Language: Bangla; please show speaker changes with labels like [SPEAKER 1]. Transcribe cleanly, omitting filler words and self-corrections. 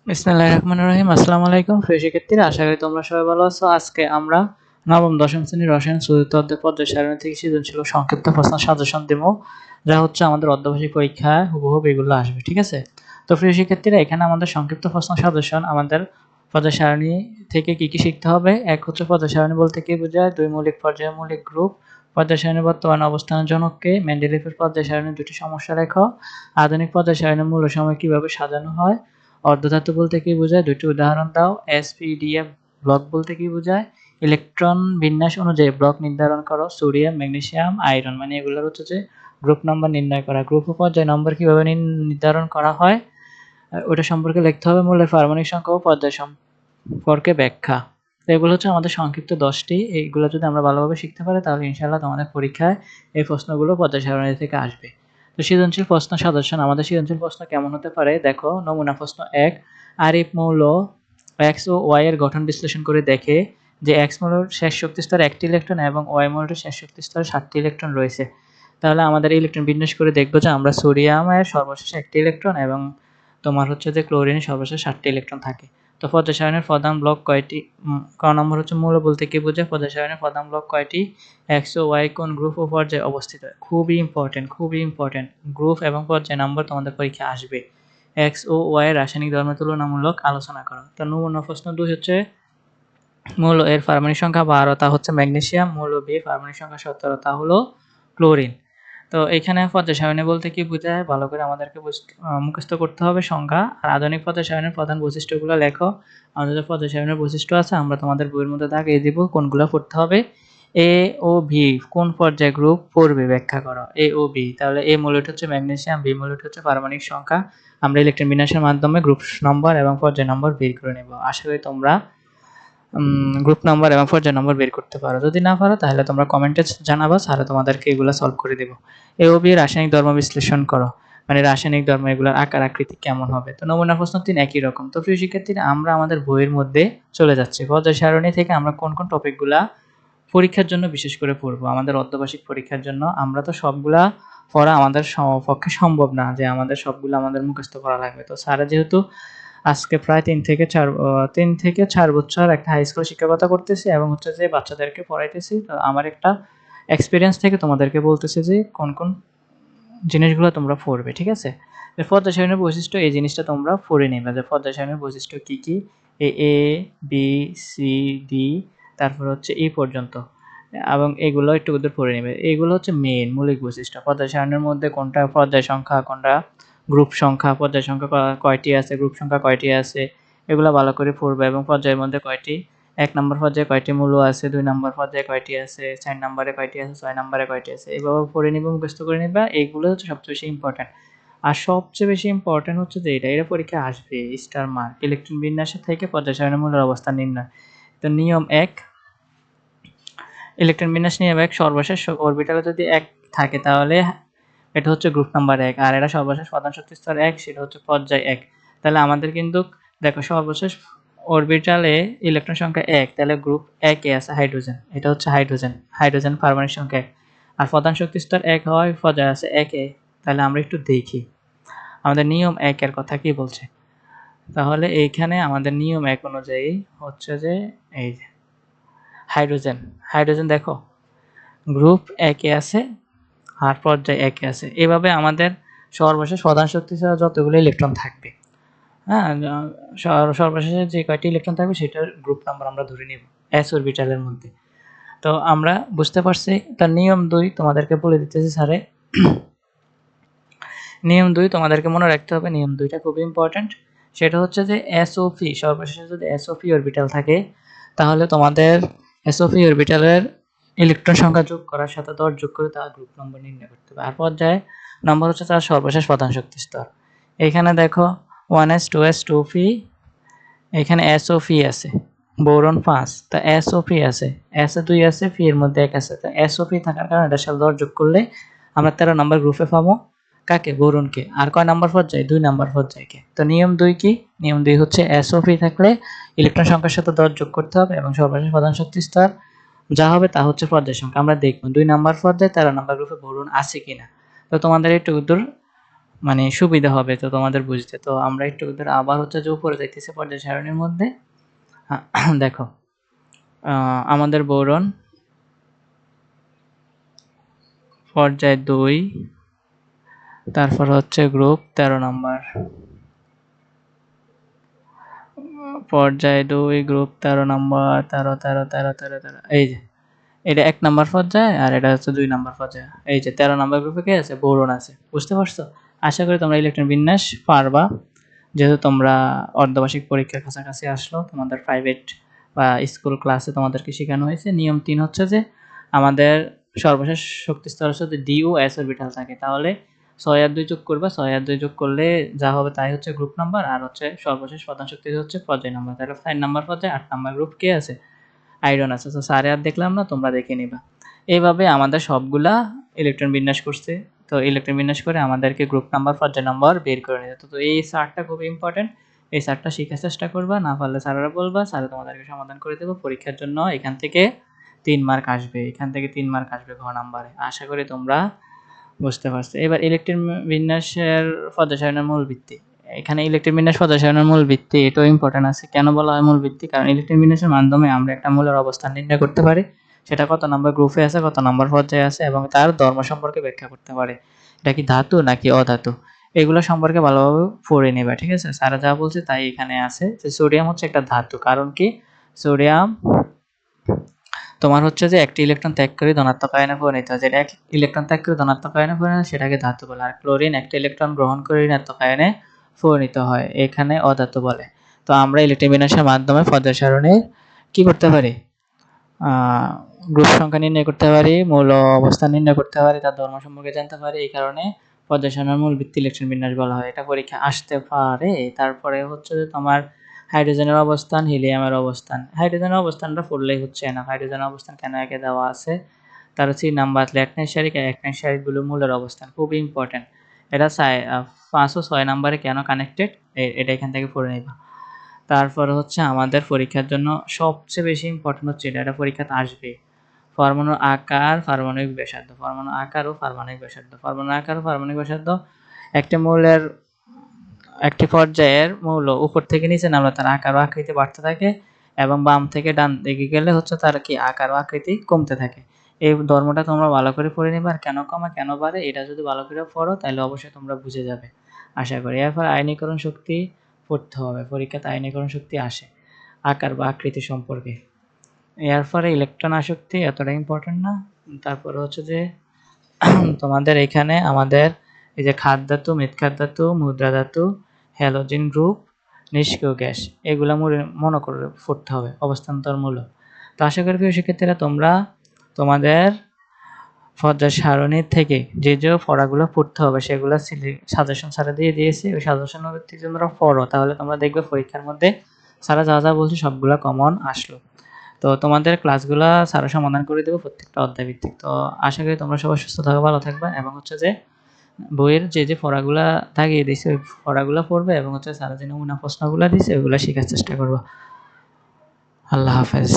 [SPEAKER 1] বিসমিল্লাহির রহমানির রহিম। আসসালামু আলাইকুম প্রিয় শিক্ষার্থীরা, আশা করি তোমরা সবাই ভালো আছো। আজকে আমরা নবম দশম শ্রেণীর রসায়ন চতুর্থ অধ্যায় পর্যায় সারণী থেকে সৃজনশীল ও সংক্ষিপ্ত প্রশ্ন সাজেশন দেবো, যা হচ্ছে আমাদের অর্ধবার্ষিক পরীক্ষায় হুবহু এগুলো আসবে। ঠিক আছে? তো প্রিয় শিক্ষার্থীরা, এখানে আমাদের সংক্ষিপ্ত প্রশ্ন সাজেশন আমাদের পর্যায় সারণী থেকে কি কি শিখতে হবে। এক হচ্ছে পর্যায় সারণী বলতে কি বোঝায়, দুই মৌলিক পর্যায় মৌলিক গ্রুপ, পর্যায় সারণীর বর্তমান অবস্থানের জনককে, মেন্ডেলিফের পর্যায় সারণীর দুটি সমস্যা লেখো, আধুনিক পর্যায় সারণীর মূল সময় কিভাবে সাজানো হয়, অর্ধধাতু বলতে কি বোঝায়, দুটি উদাহরণ দাও, এসপিডিএফ ব্লক বলতে কি বোঝায়, ইলেকট্রন বিন্যাস অনুযায়ী ব্লক নির্ধারণ করো, সোডিয়াম ম্যাগনেসিয়াম আয়রন, মানে এগুলোর হচ্ছে যে গ্রুপ নাম্বার নির্ণয় করা, গ্রুপ ও পর্যায় নম্বর কিভাবে নির্ধারণ করা হয় ওটা সম্পর্কে লিখতে হবে, মূলের পারমাণবিক সংখ্যা ও পর্যায় সম্পর্কে ব্যাখ্যা। তো এগুলো হচ্ছে আমাদের সংক্ষিপ্ত 10টি। এইগুলো যদি আমরা ভালোভাবে শিখতে পারি তাহলে ইনশাআল্লাহ তোমাদের পরীক্ষায় এই প্রশ্নগুলো পর্যায় সারণী থেকে আসবে। তো সৃজনশীল প্রশ্ন সাজেশন, আমাদের সৃজনশীল প্রশ্ন কেমন হতে পারে দেখো। নমুনা প্রশ্ন 1, আরিফ মৌল এক্স ও ওয়াই এর গঠন বিশ্লেষণ করে দেখে যে এক্স মৌলের শেষ শক্তি স্তরে 1টি ইলেকট্রন এবং ওয়াই মৌলের শেষ শক্তি স্তরে 7টি ইলেকট্রন রয়েছে। তাহলে আমাদের ইলেকট্রন বিন্যাস করে দেখবো যে আমরা সোডিয়ামের সর্বশেষ 1টি ইলেকট্রন এবং তোমার হচ্ছে যে ক্লোরিনের সর্বশেষ 7টি ইলেকট্রন থাকে। তো পর্যায় সারণীর প্রধান ব্লক কয়টি? ক নম্বর হচ্ছে মৌল বলতে কি বোঝায়, পর্যায় সারণীর প্রধান ব্লক কয়টি, এক্স ও ওয়াই কোন গ্রুপ ও পর্যায়ে অবস্থিত। খুবই ইম্পর্টেন্ট গ্রুপ এবং পর্যায় নাম্বার তোমাদের পরীক্ষা আসবে। এক্স ও ওয়াই এর রাসায়নিক ধর্ম তুলনামূলক আলোচনা করো। তো নমুনা প্রশ্ন 2 হচ্ছে মৌল এর পারমাণবিক সংখ্যা 12, তা হচ্ছে ম্যাগনেসিয়াম। মৌল বি পারমাণবিক সংখ্যা 17, তা হলো ক্লোরিন। তো এখানে পর্যায় সারণী বলতে কি বোঝায় ভালো করে আমাদেরকে মুখস্থ করতে হবে সংজ্ঞা। আর আধুনিক পর্যায় সারণীর প্রধান বৈশিষ্ট্যগুলো লেখো। আমাদের যে পর্যায় সারণীর বৈশিষ্ট্য আছে আমরা তোমাদের বইয়ের মধ্যে দাগিয়ে দিব কোনগুলো পড়তে হবে। এ ও ভি কোন পর্যায় গ্রুপ পড়বে ব্যাখ্যা করো। এ ও বি, তাহলে এ মৌলটি হচ্ছে ম্যাগনেসিয়াম, বি মৌলটি হচ্ছে পারমাণবিক সংখ্যা। আমরা ইলেকট্রন বিন্যাসের মাধ্যমে গ্রুপ নম্বর এবং পর্যায় নম্বর বের করে নেব। আশা করি তোমরা গ্রুপ নাম্বার এবং পর্যায় নম্বর বের করতে পারো। যদি না পারো তাহলে তোমরা কমেন্টে জানাবা, স্যার তোমাদেরকে এগুলো সলভ করে দেব। এ ও বি রাসায়নিক ধর্ম বিশ্লেষণ করো, মানে রাসায়নিক ধর্ম এগুলোর আকার আকৃতি কেমন হবে। তো নমুনা প্রশ্ন 3 একই রকম। তো প্রিয় শিক্ষার্থীরা, আমরা আমাদের বইয়ের মধ্যে চলে যাচ্ছি। পর্যায় সারণী থেকে আমরা কোন কোন টপিকগুলা পরীক্ষার জন্য বিশেষ করে পড়বো, আমাদের অর্ধবার্ষিক পরীক্ষার জন্য। আমরা তো সবগুলা পড়া আমাদের পক্ষে সম্ভব না যে আমাদের সবগুলো আমাদের মুখস্থ করা লাগবে। তো স্যার যেহেতু আজকে প্রায় 3 থেকে 4 বছর একটা হাই স্কুলে শিক্ষকতা করতেছি এবং হচ্ছে যে বাচ্চাদেরকে পড়াইতেছি। তো আমার একটা এক্সপিরিয়েন্স থেকে তোমাদেরকে বলতেছি যে কোন কোন জিনিসগুলো তোমরা পড়বে। ঠিক আছে? পর্যায় সারণীর বৈশিষ্ট্য, এই জিনিসটা তোমরা পড়ে নেবে যে পর্যায় সারণীর বৈশিষ্ট্য কি কি। এ বি সি ডি, তারপর হচ্ছে এই পর্যন্ত, এবং এগুলো একটু ওদের পড়ে নেবে। এগুলো হচ্ছে মেইন মৌলিক বৈশিষ্ট্য। পর্যায় সারণীর মধ্যে কোনটা পর্যায় সংখ্যা, কোনটা গ্রুপ সংখ্যা, পর্যায় সংখ্যা কয়টি আছে, গ্রুপ সংখ্যা কয়টি আছে, এগুলো ভালো করে পড়বে। এবং পর্যায়ের মধ্যে কয়টি, 1 নম্বর পর্যায়ে কয়টি মৌল আছে, 2 নম্বর পর্যায়ে কয়টি আছে, 4 নম্বরে কয়টি আছে, 6 নম্বরে কয়টি আছে, এভাবে পড়ে নিবে, মুখস্থ করে নিবা। এইগুলো হচ্ছে সবচেয়ে বেশি ইম্পর্টেন্ট। আর সবচেয়ে বেশি ইম্পর্টেন্ট হচ্ছে যে এটা পরীক্ষায় আসবে স্টার মার্ক, ইলেকট্রন বিন্যাসের থেকে পর্যায় সারণীর মূলের অবস্থান নির্ণয়। তো নিয়ম 1, ইলেকট্রন বিন্যাস নিয়ম 1, সর্বশেষ অরবিটালে যদি 1 থাকে তাহলে এটা হচ্ছে গ্রুপ নাম্বার 1, আর এটা সর্বশেষ প্রধান শক্তি স্তর 1, সেটা হচ্ছে পর্যায় 1। তাহলে আমাদের কিন্তু দেখো সর্বশেষ অরবিটালে ইলেকট্রন সংখ্যা 1, তাহলে গ্রুপ 1 এ আছে হাইড্রোজেন, এটা হচ্ছে হাইড্রোজেন পারমাণবিক সংখ্যা 1। আর প্রধান শক্তি স্তর 1 হয়, পর্যায় আছে 1 এ। তাহলে আমরা একটু দেখি আমাদের নিয়ম 1 এর কথা কি বলছে। তাহলে এইখানে আমাদের নিয়ম 1 অনুযায়ী হচ্ছে যে এই যে হাইড্রোজেন দেখো গ্রুপ 1 এ আছে আর পর্যায় 1 এ আছে। এভাবে আমাদের সর্বশেষ প্রধান শক্তি ছাড়া যতগুলো ইলেকট্রন থাকবে, হ্যাঁ, সর্বশেষে যে কয়টি ইলেকট্রন থাকবে সেটার গ্রুপ নাম্বার আমরা ধরে নিব এস অরবিটালের মধ্যে। তো আমরা বুঝতে পারছি। তার নিয়ম 2 তোমাদেরকে বলে দিতেছি স্যারে। নিয়ম 2 তোমাদেরকে মনে রাখতে হবে, নিয়ম 2টা খুবই ইম্পর্টেন্ট। সেটা হচ্ছে যে এসওপি, সর্বশেষে যদি এসওপি অরবিটাল থাকে তাহলে তোমাদের এসওপি অরবিটালের ইলেকট্রন সংখ্যা যোগ করার সাথে 10 যোগ করে তার গ্রুপ নম্বর নির্ণয় করতে হবে। আর পর্যায়ে নম্বর হচ্ছে তার সর্বশেষ প্রধান শক্তি স্তর। এখানে দেখো 1s 2s 2p, এখানে এসওপি আছে, বোরন 5, তা এসওপি আছে, এস এ 2 আছে, পি এর মধ্যে 1 আছে। তা এসওপি থাকার কারণে এটার সাথে 10 যোগ করলে আমরা 13 নম্বর গ্রুপে পাবো। কাকে? বোরনকে। আর কয় নাম্বার পর্যায়ে? 2 নাম্বার পর্যায়কে। তো নিয়ম 2 কি? নিয়ম 2 হচ্ছে এসওপি থাকলে ইলেকট্রন সংখ্যার সাথে 10 যোগ করতে হবে এবং সর্বশেষ প্রধান শক্তি স্তর যা হবে তা হচ্ছে পর্যায় সংখ্যা। আমরা দেখব 2 নাম্বার পর্যায়ে 13 নাম্বার গ্রুপে বোরন আছে কিনা। তো তোমাদের একটু দূর মানে সুবিধা হবে তো তোমাদের বুঝতে। তো আমরা একটু ধরে আবার হচ্ছে যে উপরে যাইতেছি পর্যায় সারণীর মধ্যে। দেখো আমাদের বোরন পর্যায় 2, তারপর হচ্ছে গ্রুপ 13 নম্বর, পর্যায় 2 গ্রুপ 13 নম্বর, 13 13 13 13 13, এই যে এটা 1 নম্বর পর্যায় আর এটা হচ্ছে 2 নম্বর পর্যায়। এই যে 13 নম্বর গ্রুপে কে আছে? বোরন আছে। বুঝতে পারছো? আশা করি তোমরা ইলেকট্রন বিন্যাস পারবা, যেহেতু তোমরা অর্ধবার্ষিক পরীক্ষার কাছাকাছি আসলো। তোমাদের প্রাইভেট বা স্কুল ক্লাসে তোমাদেরকে শেখানো হয়েছে। নিয়ম 3 হচ্ছে যে আমাদের সর্বশেষ শক্তি স্তরের সাথে ডি ও এস অরবিটাল থাকে, তাহলে 6 আর 2 যোগ করবা, 6 আর 2 যোগ করলে যা হবে তাই হচ্ছে গ্রুপ নাম্বার, আর হচ্ছে সর্বশেষ প্রধান শক্তি হচ্ছে পর্যায় নাম্বার। তাহলে 4 নাম্বার পর্যায়ে 8 নাম্বার গ্রুপ কে আছে? আয়রন আছে। তো স্যারে আর দেখলাম না, তোমরা দেখে নিবা। এইভাবে আমাদের সবগুলা ইলেকট্রন বিন্যাস করছে। তো ইলেকট্রন বিন্যাস করে আমাদেরকে গ্রুপ নাম্বার পর্যায় নাম্বার বের করে নিতে। তো এই চার্টটা খুব ইম্পর্টেন্ট। এই চার্টটা শেখার চেষ্টা করবা, না পারলে স্যারেরা বলবা, স্যারে তোমাদেরকে সমাধান করে দেবো। পরীক্ষার জন্য এখান থেকে 3 মার্ক আসবে, এখান থেকে 3 মার্ক আসবে ঘ নাম্বারে। আশা করি তোমরা বুঝতে পারছো। এবার ইলেকট্রন বিন্যাসের পর্যায় সারণীর মূল ভিত্তি। এখানে ইলেকট্রন বিন্যাস পর্যায় সারণীর মূল ভিত্তি এটাও ইম্পর্টেন্ট আছে। কেন বলা হয় মূল ভিত্তি? কারণ ইলেকট্রন বিন্যাসের মাধ্যমে আমরা একটা মূলের অবস্থান নির্ণয় করতে পারি, সেটা কত নাম্বার গ্রুপে আছে, কত নাম্বার পর্যায়ে আছে, এবং তার ধর্ম সম্পর্কে ব্যাখ্যা করতে পারি। এটা কি ধাতু নাকি অধাতু, এগুলো সম্পর্কে ভালোভাবে পড়ে নেবা। ঠিক আছে? স্যারা যা বলছে তাই এখানে আছে, যে সোডিয়াম হচ্ছে একটা ধাতু। কারণ কি? সোডিয়াম তোমার হচ্ছে যে একটি ইলেকট্রন ত্যাগ করে ধনাত্মক আয়নে পরিণত হয়, যেটা এক ইলেকট্রন ত্যাগ করে ধনাত্মক আয়নে পরিণত সেটাকে ধাতু বলে। আর ক্লোরিন একটা ইলেকট্রন গ্রহণ করে ঋণাত্মক আয়নে পরিণত হয়, এখানে অধাতু বলে। তো আমরা ইলেকট্রন বিন্যাসের মাধ্যমে পর্যায় সারণীর কি করতে পারি? গ্রুপ সংখ্যা নির্ণয় করতে পারি, মৌল অবস্থান নির্ণয় করতে পারি, তার ধর্ম সম্পর্কে জানতে পারি। এই কারণে পর্যায় সারণীর মূল ভিত্তি ইলেকট্রন বিন্যাস বলা হয়। এটা পরীক্ষা আসতে পারে। তারপরে হচ্ছে যে তোমার হাইড্রোজেনের অবস্থান, হিলিয়ামের অবস্থান। হাইড্রোজেনের অবস্থানটা পড়লেই হচ্ছে না। হাইড্রোজেনের অবস্থান কেন একে দেওয়া আছে? তার হচ্ছে নাম্বার ল্যাটনের সারিক আর একনের সারিগুলো মূলের অবস্থান খুব ইম্পর্টেন্ট। এটা 5 ও 6 নাম্বারে কেন কানেক্টেড, এটা এখান থেকে পড়ে নিবা। তারপরে হচ্ছে আমাদের পরীক্ষার জন্য সবচেয়ে বেশি ইম্পর্টেন্ট হচ্ছে এটা পরীক্ষাতে আসবে, পরমাণুর আকার, পারমাণবিক ব্যাসার্ধ। পরমাণুর আকার ও পারমাণবিক ব্যাসার্ধ। পরমাণুর আকার ও পারমাণবিক ব্যাসার্ধ একটি মৌলের একটি পর্যায়ের মৌল উপর থেকে নিচে নামলে তার আকার ও আকৃতি বাড়তে থাকে, এবং বাম থেকে ডান দিকে গেলে হচ্ছে তার কি আকার ও আকৃতি কমতে থাকে। এই ধর্মটা তোমরা ভালো করে পড়ে নিবে। আর কেন কমে কেন বাড়ে এটা যদি ভালো করে পড়ো তাহলে অবশ্যই তোমরা বুঝে যাবে আশা করি। এরপর আয়নীকরণ শক্তি পড়তে হবে, পরীক্ষাতে আয়নীকরণ শক্তি আসে আকার বা আকৃতি সম্পর্কে। এরপরে ইলেকট্রন আসক্তি এতটা ইম্পর্টেন্ট না। তারপরে হচ্ছে যে তোমাদের এখানে আমাদের এই যে খাদ ধাতু, মৃৎখাদ ধাতু, মুদ্রা ধাতু, হ্যালোজেন গ্রুপ, নিষ্ক্রিয় গ্যাস, এগুলো মনে করে পড়তে হবে অবস্থান্তরমূলক। তো আশা করি প্রিয় শিক্ষার্থীরা তোমরা তোমাদের পর্যায় সারণী থেকে যে যে পড়াগুলো পড়তে হবে সেগুলো সাজেশন স্যারা দিয়ে দিয়েছে, ওই সাজেশন ভিত্তিতে তোমরা পড়ো, তাহলে তোমরা দেখবে পরীক্ষার মধ্যে স্যারা যা যা বলছে সবগুলো কমন আসলো। তো তোমাদের ক্লাসগুলো স্যারা সমাধান করে দেবো প্রত্যেকটা অধ্যায় ভিত্তিক। তো আশা করি তোমরা সবাই সুস্থ থাকবে, ভালো থাকবে, এবং হচ্ছে যে বইয়ের যে যে পড়াগুলা থাকিয়ে দিয়েছে ওই পড়াগুলো পড়বে, এবং হচ্ছে স্যারা যে নমুনা প্রশ্নগুলো দিয়েছে ওইগুলো শেখার চেষ্টা করবো। আল্লাহ হাফেজ।